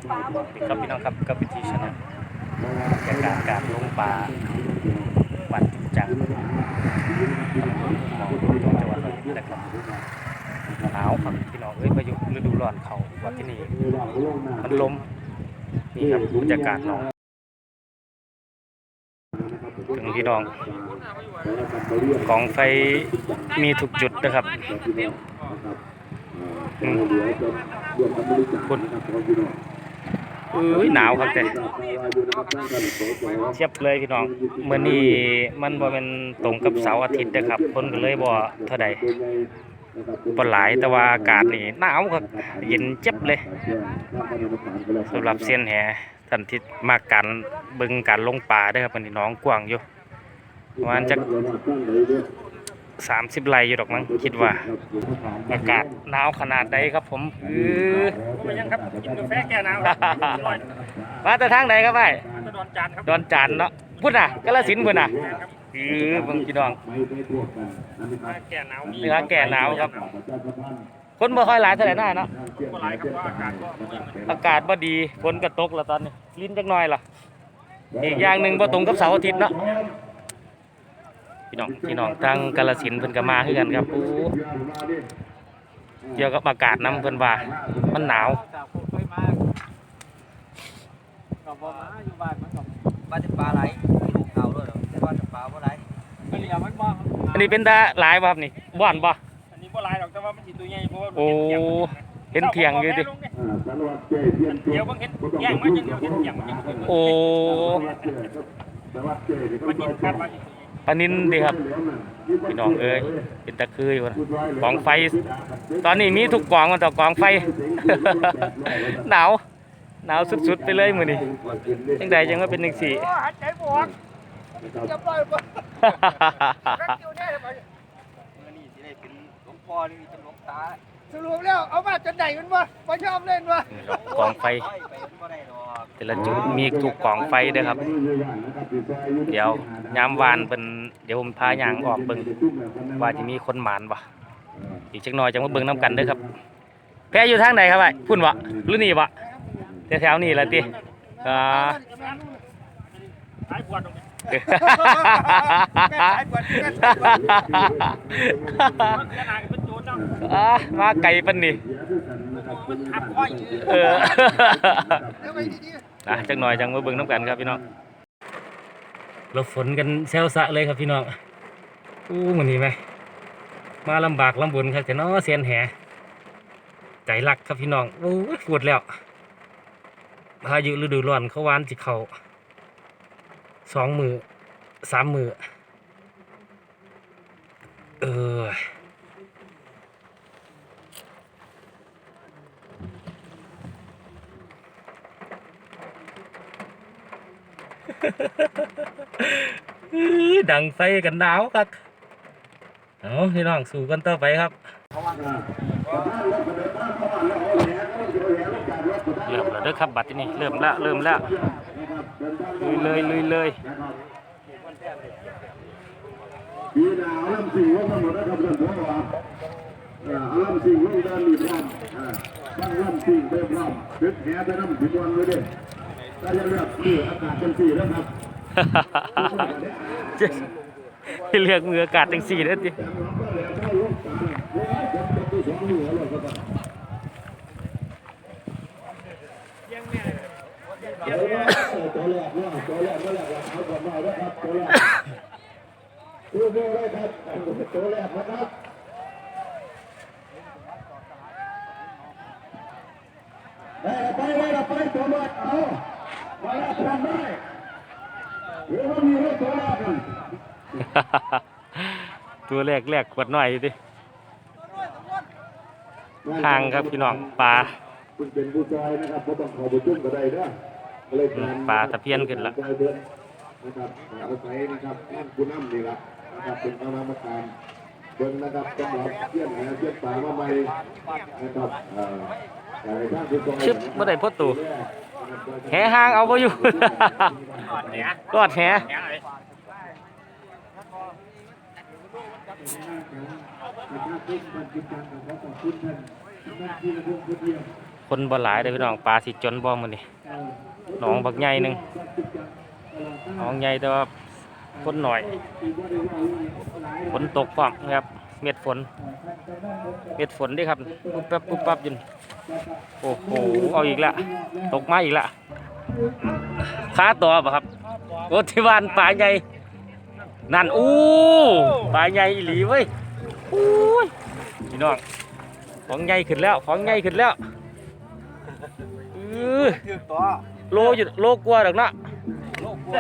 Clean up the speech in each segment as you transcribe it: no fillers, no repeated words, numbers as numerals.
ครับพี่น้องครับกับวิธีชนะบรรยากาศการลงป่าวัดจุจังของจังหวัดระยองนะครับหนาวครับพี่น้องพายุฤดูร้อนเขาวัดที่นี่มันลมนี่ครับบรรยากาศน้องถึงพี่น้องกองไฟมีทุกจุดนะครับคุณหนาวครับแต่เทียบเลยพี่น้องเมื่อนี้มันบ่เป็นตรงกับเสาร์อาทิตย์นะครับคนก็เลยบ่เท่าใดบ่หลายแต่ว่าอากาศนี่หนาวครับเย็นเจ็บเลยสำหรับเซียนแหท่านที่มากการเบิ่งการลงป่าเด้อครับพี่น้องกว้างอยู่ประมาณจัก30 ไร่อยู่ดอกมั้งคิดว่าอากาศหนาวขนาดใดครับผมยังครับกินกาแฟแก้หนาวมาแต่ทางไหนครับไอ้ดอนจานครับดอนจานเนาะพุ่นน่ะกาฬสินธุ์พุ่นน่ะเบิ่งพี่น้องแก้หนาวเนื้อแก่หนาวครับคนบ่ค่อยหลายเท่าไหร่น่าเนาะก็หลายครับว่าอากาศบ่ดีฝนก็ตกแล้วตอนนี้ลิ้นจักหน่อยล่ะอีกอย่างหนึ่งบ่ตรงกับเสาร์อาทิตย์เนาะพี่น้องทางกาฬสินธุ์เพิ่นก็มาคือกันครับเกี่ยวกับอากาศนำเพิ่นว่ามันหนาวบ้านจะปลาไหลที่ลูกเขาด้วยแต่บ้านจะปลาบ่ไหลอันนี้เป็นตาหลายบ่ครับนี่บ่อนบ่อันนี้บ่หลายหรอกแต่ว่ามันสิตัวใหญ่เพราะว่าโอ้เห็นเถียงอยู่ดิเดี๋ยวบางเห็นแย่งมาจังเดียวเห็นเถียงมันยังโอ้มันยิงคาดว่าปลานินดิครับพี่น้องเป็นตะคืออยู่กองไฟตอนนี้มีทุกกองมันต่อกองไฟ หนาวสุดๆไปเลยมื้อนี้จังใดจังว่าเป็นจังซี่ใจบวกจะปล่อยบ่รักอยู่แน่เลยนี่สิได้เป็นหลวงพ่อนี่จะหลวงตาสรุปแล้วเอามาจนใหญ่มันบ่ชอบเล่นบ่กองไฟแต่ละจุดมีทุกกองไฟเด้อครับเดี๋ยวยามวานเป็นเดี๋ยวผมพาย่างออกเบิ่งว่าจะมีคนหมานบ่อีกจักหน่อยจังมาเบิ่งน้ำกันเด้อครับแพอยู่ทางไหนครับไอ้พุ่นบ่หรือนี่บ่แถวๆนี่ล่ะติสายปวดตรงนี้มาไก่ปันนี่จังหน่อยจังมาเบิ่งน้ำกันครับพี่น้องเราฝนกันแซวสะเลยครับพี่น้องมื้อนี้ไหมมาลำบากลำบนครับแต่น้อเสียนแหใจรักครับพี่น้องปวดแล้วพายุฤดูร้อนเขาวานสิเขา2 มื้อ3 มื้อดังไฟกันหนาวครับเอาพี่น้องสู้กันต่อไปครับเริ่มแล้วเด้อครับบัดนี้เริ่มแล้วลุยเลยปีหนาวลำสิ่งว่าทั้งหมดนะครับเรื่องของเราลำสิ่งว่าด้านมีพร้อมตั้งลำสิ่งเต็มพร้อมดึกแหไปน้ำถึงวันเลยเด้ถ้าจะเลือกคืออากาศจังสี่แล้วครับเลือกมืออากาศจังสี่แล้วดิตัวแรกเอาก่อนมาแล้วครับตัวแรกได้ครับตัวแรกนะครับไปตัวแรกเอามาแล้วทำได้เดี๋ยวมีเรื่องตัวแรกกันตัวแรกขวดหน่อยดิทางครับพี่น้องปลาคุณเป็นผู้ชายนะครับก็ต้องขอบุญจุ่มก็ได้นะปลาตะเพียนขึ้นละนะครับเอาไปนะครับนั่นคุณน้ำนี่ละนะครับเป็นคณะกรรมการเบิ้งนะครับสำหรับเชี่ยนปลามาใหม่นะครับชิบเมื่อใดพ่อตู่แหห่างเอาไปอยู่รอดแห คนบ่หลายเด้อพี่น้องปลาสิจนบ่มื้อนี้หนองบักใหญ่หนึงหนองใหญ่แต่ว่าคนหน่อยฝนตกพร้อมนะครับเม็ดฝนเด้ครับปุ๊บปั๊บปุ๊บปั๊บอยู่โอ้โหเอาอีกละตกมาอีกละค้าต่อป่ะครับโอ้ที่บ้านปลาใหญ่นั่นอู้ปลาใหญ่อีหลีเว้ยอู้ยพี่น้องของใหญ่ขึ้นแล้วถือตัว โลอยู่โลกลัวาดอกเนาะ โลกบัว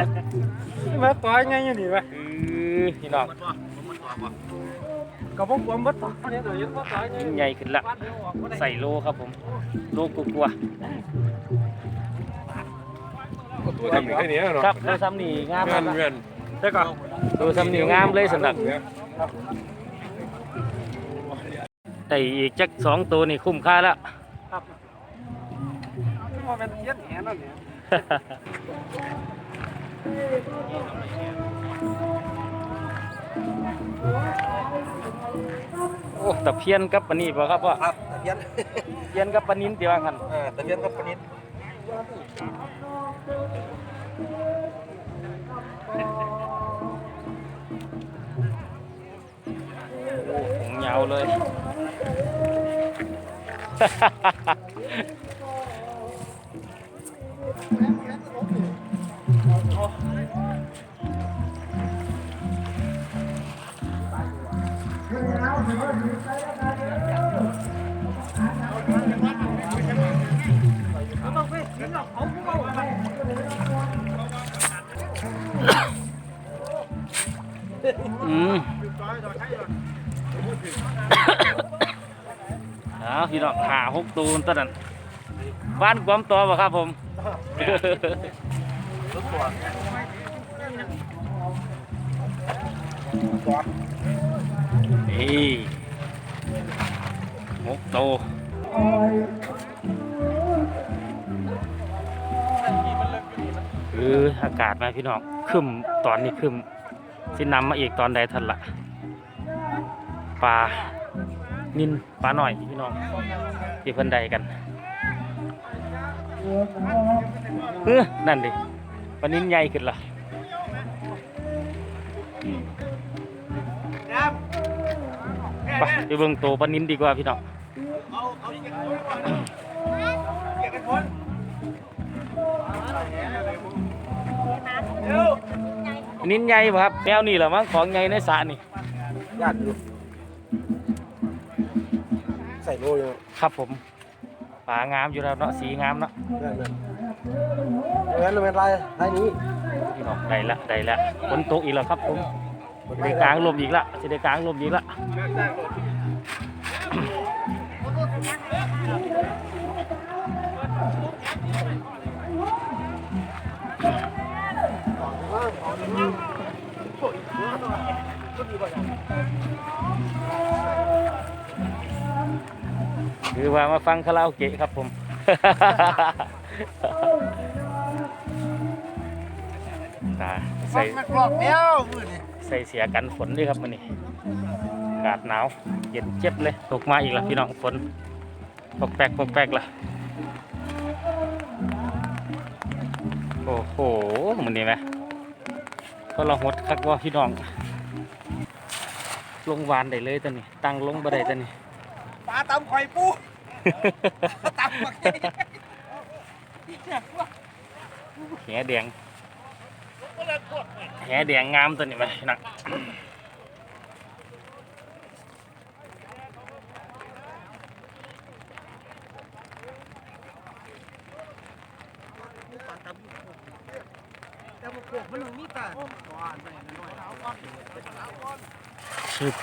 มาต่อยไงอยู่นี่วะ พี่น้อง กับผมบัดต่อยเนี่ยเดี๋ยวยังมาต่อยไง ยิ่งใหญ่ขึ้นละใส่โลครับผมโลกลัว ตัวทำอย่างนี้เนาะ ๆครับดูซ้ำนี่งามครับ เงิน ได้ก่อนดูซ้ำนี่งามเลยสำหรับแต่อีกจัก2 ตัวนี่คุ้มค่าแล้ว ว่ามันเทียนแหนนั่นเนี่ย โอ้ตะเพียนกับปลานี่ป่ะครับพ่อ ครับตะเพียน เพียนกับปลานินเดียวกัน ตะเพียนกับปนิด หงยาวเลย พี่น้องหา6 ตัวตอนนั้นบ้านความตัวป่ะครับผม นี่6 ตัวอากาศมาพี่น้องครึ้มตอนนี้ครึ้มสินำมาอีกตอนใดทันละปลานินปลาหน่อยพี่น้องที่เพิ่นใดกันนั่นดิปลานินใหญ่ขึ้นละไปเบิ่งโตปลานินดีกว่าพี่น้องนินใหญ่ป่ะครับแนวนี้เหรอมั้งของใหญ่ในสระนี่ ญาติอยู่ใส่โลอยู่ ครับผมปลางามอยู่แล้วเนาะสีงามเนาะ งั้นเป็นไรนี้ พี่น้องได้ละฝนตกอีกแล้วครับผมสิได้กลางลมอีกละคือว่ามาฟังคาราโอเกะครับผม ใส่เสียกันฝนด้วยครับมันนี่อากาศหนาวเย็นเจ็บเลยตกมาอีกแล้วพี่น้องฝนปกแปกละโอ้โหมันนี่ไหมก็เราหดคักว่าพี่น้องลงวานได้เลยตอนนี้ตั้งลงบ่ได้ตอนนี้ ปลาตำข่อยปูตำมาแหแดงงามตัวนี้ไหมนักชืบ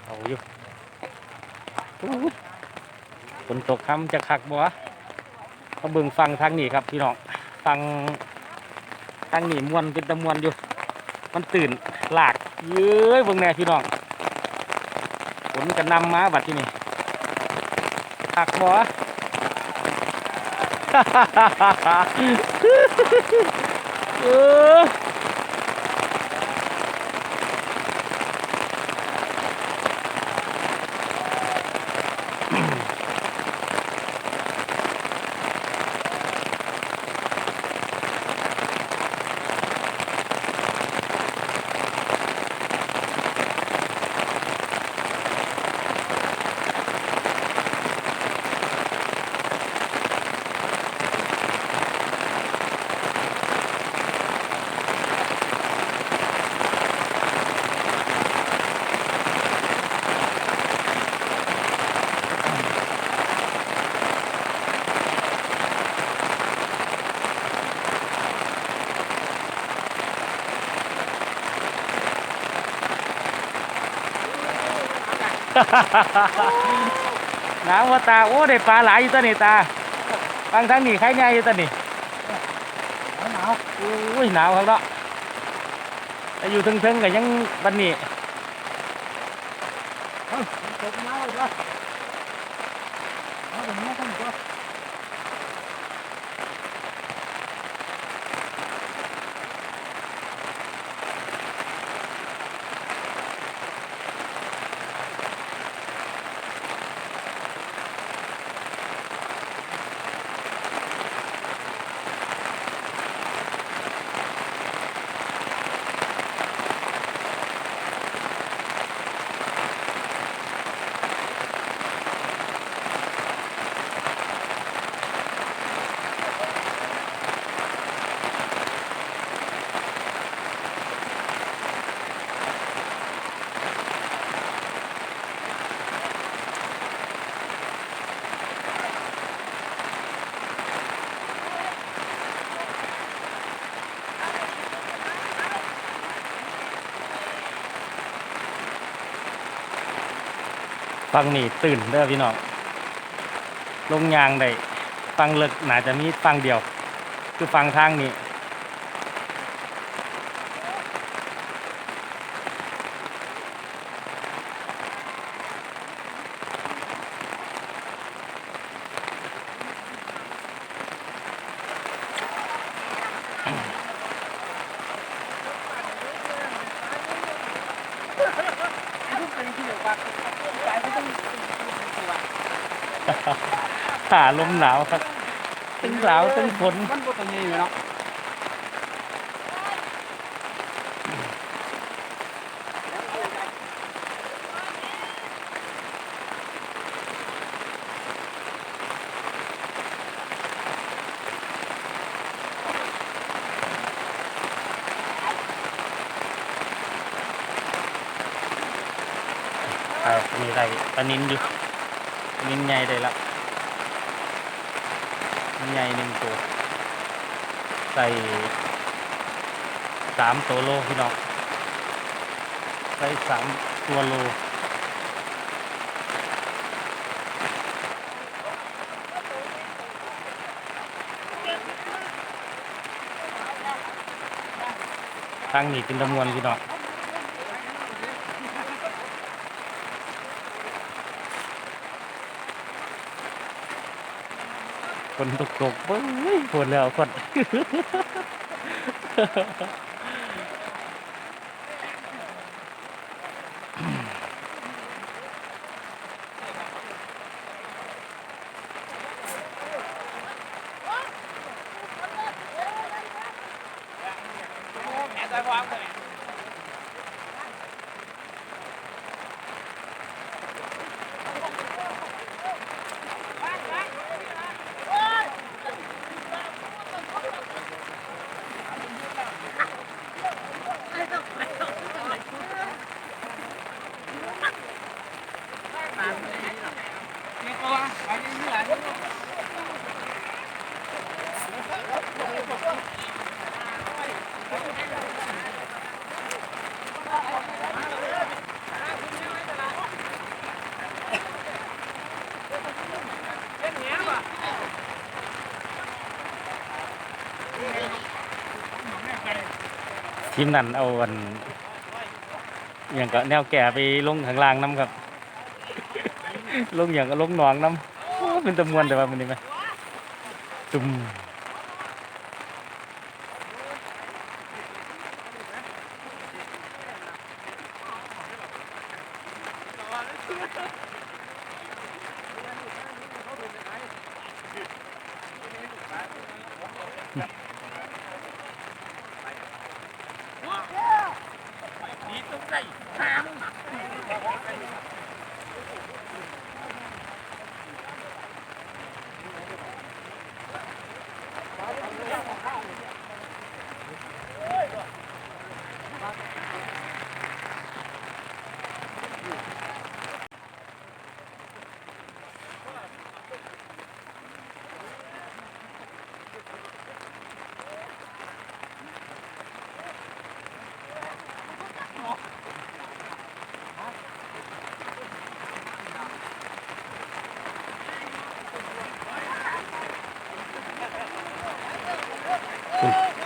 เอาอยู่ฝนตกค่ำจะคักบ่เขาเบิ่งฟังทางนี้ครับพี่น้องฟังทางนี้มวนเป็นตะมวนอยู่มันตื่นหลากเย้ยเบิ่งแน่พี่น้องฝนกันนำมาบัดที่นี่ หักบ่ เออหนาวว่าตาโอ้ได้ปลาหลายอยู่ตัวนี้ตาฟังทางนี้ใครใหญ่อยู่ตัวนี้ หนาว อุ้ยหนาวครับเนาะแต่อยู่ทึงๆกับยังบันนี้ ตกหนาวเลยด้วยเอาอย่างนี้ทั้งหมด ฟังนี่ตื่นเด้อพี่น้องลงยางได้ฟังเลิกน่าจะมีฟังเดียว คือฟังทางนี้ขาลมหนาวครับตึงหนาวตึงฝน มันก็ตัวใหญ่เนาะ มีอะไรปลานินอยู่ปลานินใหญ่ได้ละใหญ่หนึ่งตัวใส่3 ตัวโลพี่น้องใส่3 ตัวโลทางนี้เป็นตะมวนพี่น้องคนตกเบิ้งปวดแล้วคน ทีมนั้นเอาอันอย่างก็แนวแก่ไปลงข้างล่างน้ำครับ ลงอย่างก็ลงหนองน้ำโอ้ เป็นตะมวนแต่ว่ามันนี่ไหมตุ่ม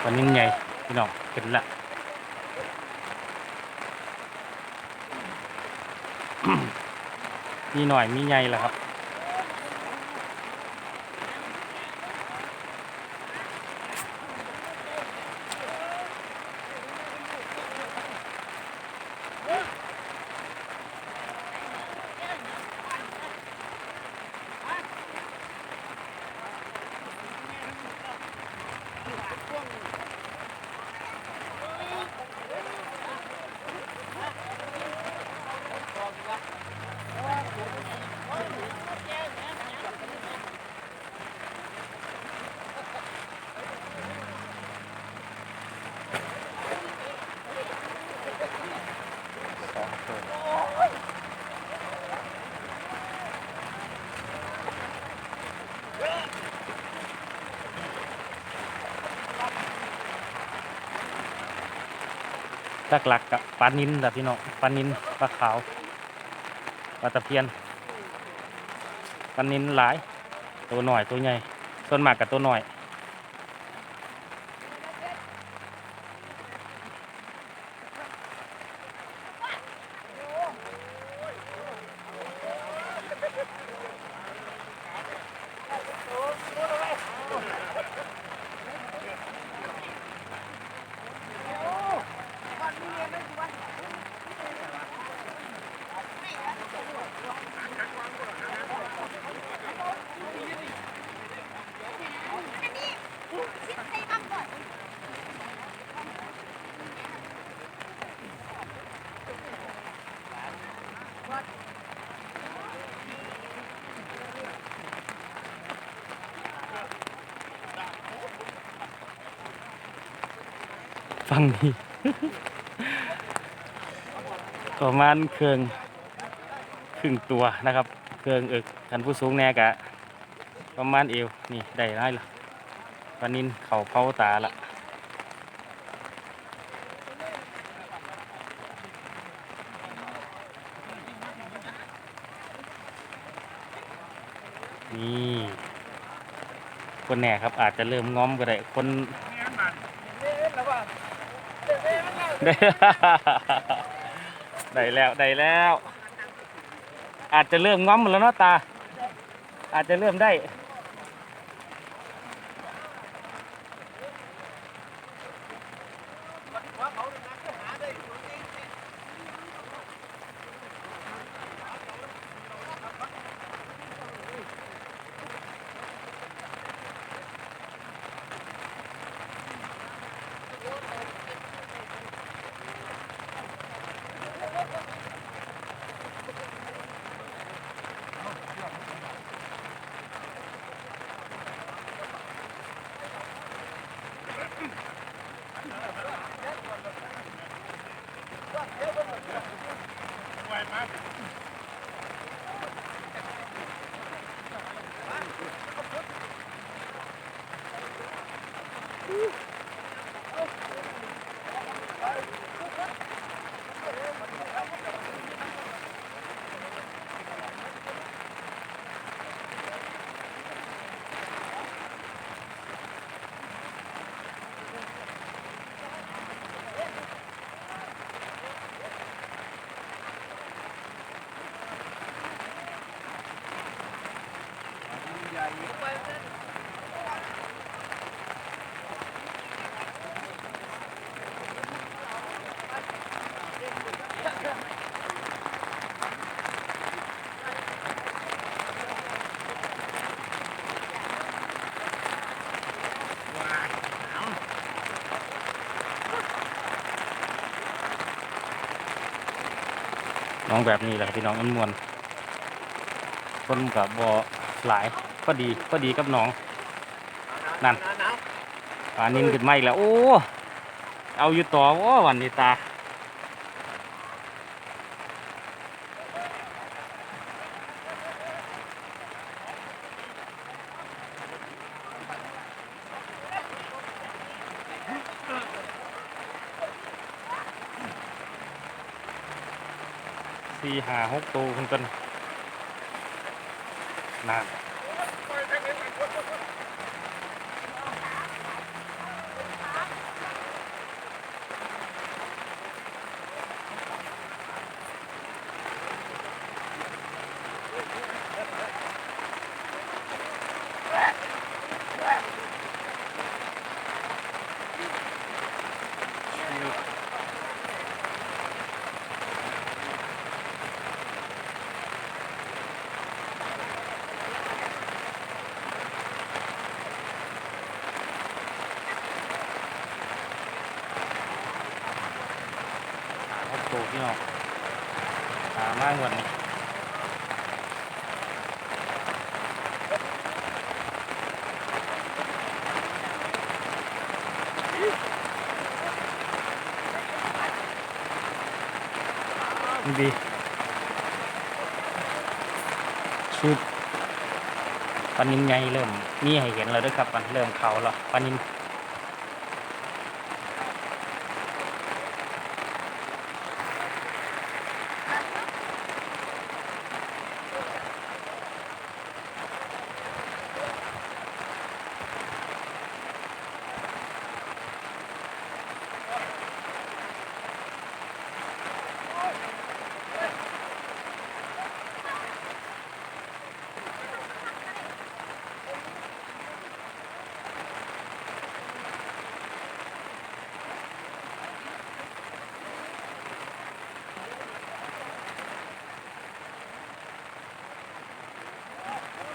วันนี้ใหญ่พี่น้องเป็นละ มีหน่อยมีใหญ่แหละครับหลักๆกับปลานิลแบบพี่น้องปลานิลปลาขาวปลาตะเพียนปลานิลหลายตัวหน่อยตัวใหญ่ส่วนมากกับตัวหน่อยฟังนี่ ประมาณครึ่งตัวนะครับเครื่องเอิกท่านผู้สูงแน่กะประมาณเอวนี่ได้ไรล่ะปลานินเข่าเผาตาละนี่คนแน่ครับอาจจะเริ่มง้อมก็ได้คนได้ ได้แล้วอาจจะเริ่มง้อมหมดแล้วเนาะตาอาจจะเริ่มได้ ใหญ่ น้องแบบนี้แหละครับพี่น้องมันมวนคนกับบ่อหลายพอดีกับน้องนั่นปลานินขึ้นมาอีกแล้วโอ้เอาอยู่ต่อว่าวันนี้ตา4-5-6 ตัวคุณกันนาน6 ตัวพี่น้องหามากกว่านี้ดีชุดปลานินใหญ่เริ่มมีให้เห็นแล้วด้วยครับมันเริ่มเขาแล้วปลานิน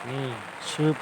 นี่ชืบ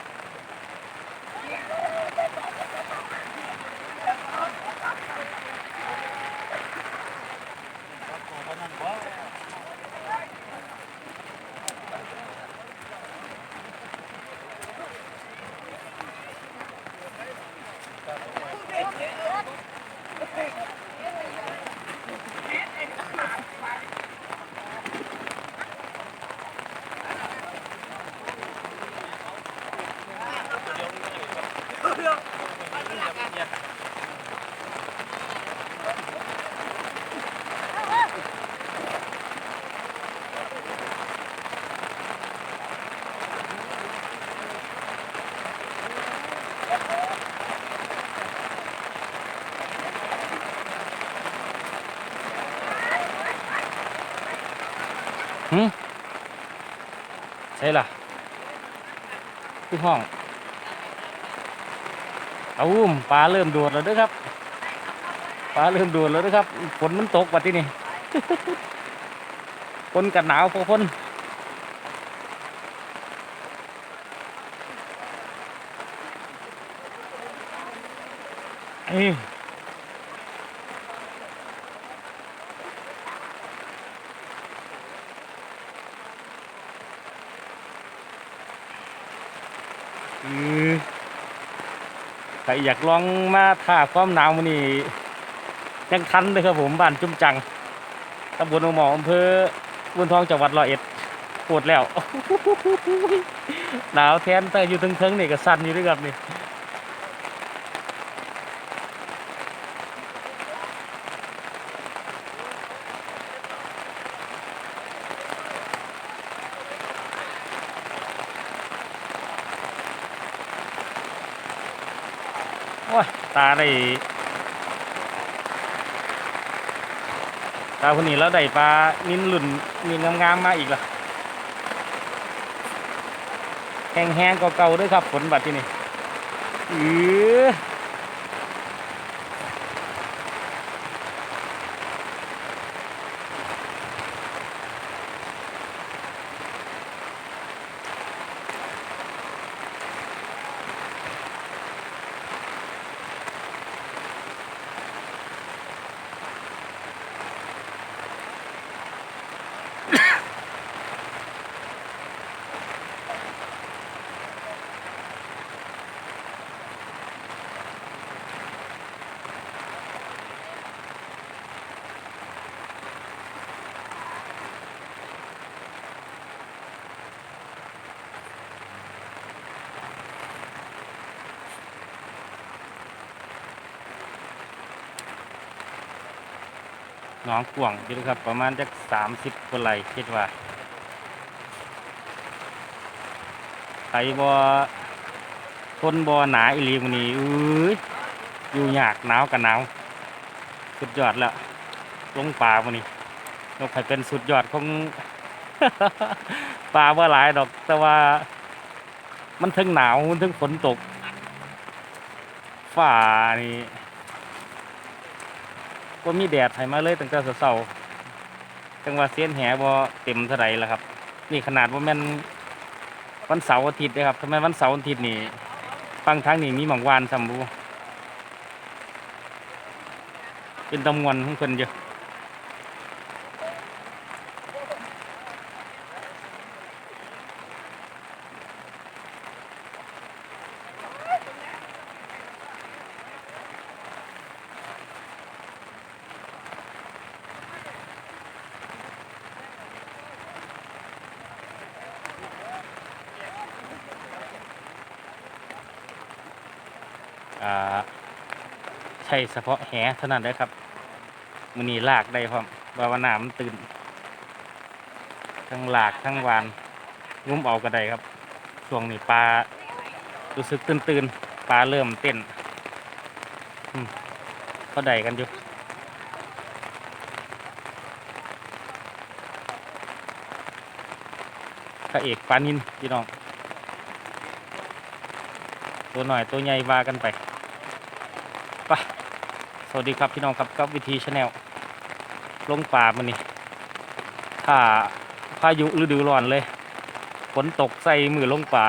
ใช่ล่ะที่ห้องเอาปลาเริ่มโดดแล้วด้วยครับปลาเริ่มโดดแล้วด้วยครับฝนมันตกว่ะที่นี่ คนกัดหนาวพอคนใครอยากลองมาท่าความหนาวมันนี่ยังทันเลยครับผมบ้านจุ่มจังตำบลหนองหมออำเภอบุญทองจังหวัด101ปวดแล้ว หนาวแทนแต่อยู่ทึงๆนี่ก็สั่นอยู่ด้วยครับนี่ตาได้ตาคนนี้แล้วได้ปลานินหลุ่นนินงามๆมาอีกล่ะ แห้งๆเก่าๆด้วยครับฝนบัดที่นี่อหนองกวางอยู่ครับประมาณจัก30กว่าไร่คิดว่าไผบ่คนบ่หนาอีหลีมื้อนี้อยู่ยากหนาวก็หนาวสุดยอดแล้วลงป่ามื้อนี้นกไผเป็นสุดยอดของ ป่าบ่หลายดอกแต่ว่ามันถึงหนาวมันถึงฝนตกฟ้านี่ก็มีแดดให้มาเลยตั้งแต่เช้าๆจังว่าเสียนแหบ่เต็มเท่าใดล่ะครับนี่ขนาดว่าแม่นวันเสาร์อาทิตย์เด้อครับทำไมวันเสาร์อาทิตย์นี่ฟังทางนี้มีหม่องวานซ้ำบ่เป็นตะม่วนของเพิ่นอยู่ใช่เฉพาะแหเท่านั้นเด้อครับมื้อนี้ลากได้พร้อมว่าน้ำมันตื่นทั้งลากทั้งวานงุ้มเอาก็ได้ครับช่วงนี้ปลารู้สึกตื่นปลาเริ่มเต้นเขาได้กันอยู่พระเอกปลานิลพี่น้องตัวหน่อยตัวใหญ่ว่ากันไปสวัสดีครับพี่น้องครับกับวิธีชาแนลลงป่ามันนี่ถ้าพายุฤดูร้อนเลยฝนตกใส่มือลงป่า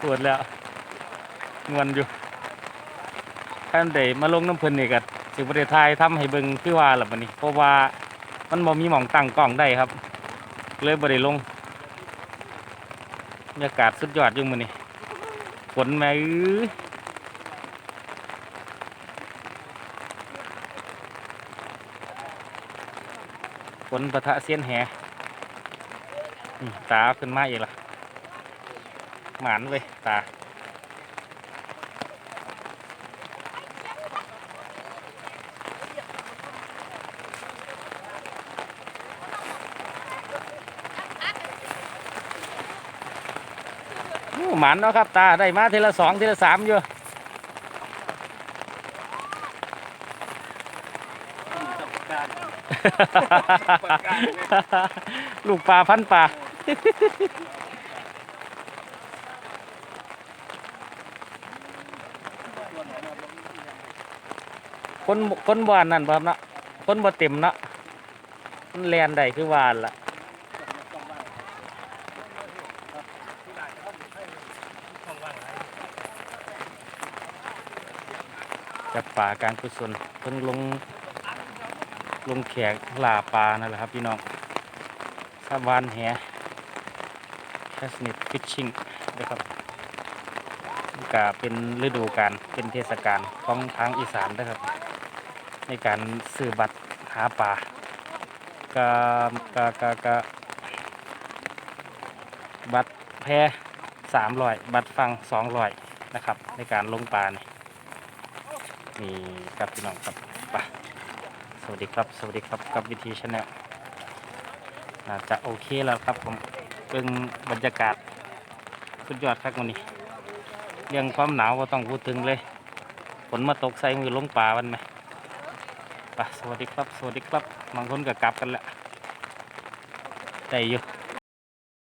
ปวดแล้วงวนอยู่ท่านใดมาลงน้ำเพลินนี่กับสิบประเทศไทยทำให้เบิ่งคือว่าหลับมันนี่เพราะว่ามันบ่มีหม่องตั้งกล้องได้ครับเลยบ่ได้ลงบรรยากาศสุดยอดอยู่มื้อนี้ฝนแม่ฝนปะทะเสี้ยนแหตาขึ้นมาอีกล่ะหมานเลยตาหมันเนาะครับตาได้มาทีละ2ทีละ3อยู่ลูกปลาพันปลาคนบ้านนั่นบ่ครับเนาะคนบ่เต็มเนาะมันแลนได้คือวานล่ะจับป่าการกุศลเพิ่งลงแขกลาปลานั่นแหละครับพี่น้องสะวานแหแคสเน็ตฟิชชิ่งนะครับก็เป็นฤดูกาลเป็นเทศกาลของทางอีสานนะครับในการซื้อบัตรหาปลาก็บัตรแพ300บัตรฟัง200นะครับในการลงปลานี่ครับพี่น้องครับไปสวัสดีครับกับวิธีชาแนลน่าจะโอเคแล้วครับผมเป็นบรรยากาศสุดยอดครับวันนี้เรื่องความหนาวก็ต้องพูดถึงเลยฝนมาตกใส่มือลงป่าวันไหมไปสวัสดีครับบางคนก็กลับกันแล้วได้อยู่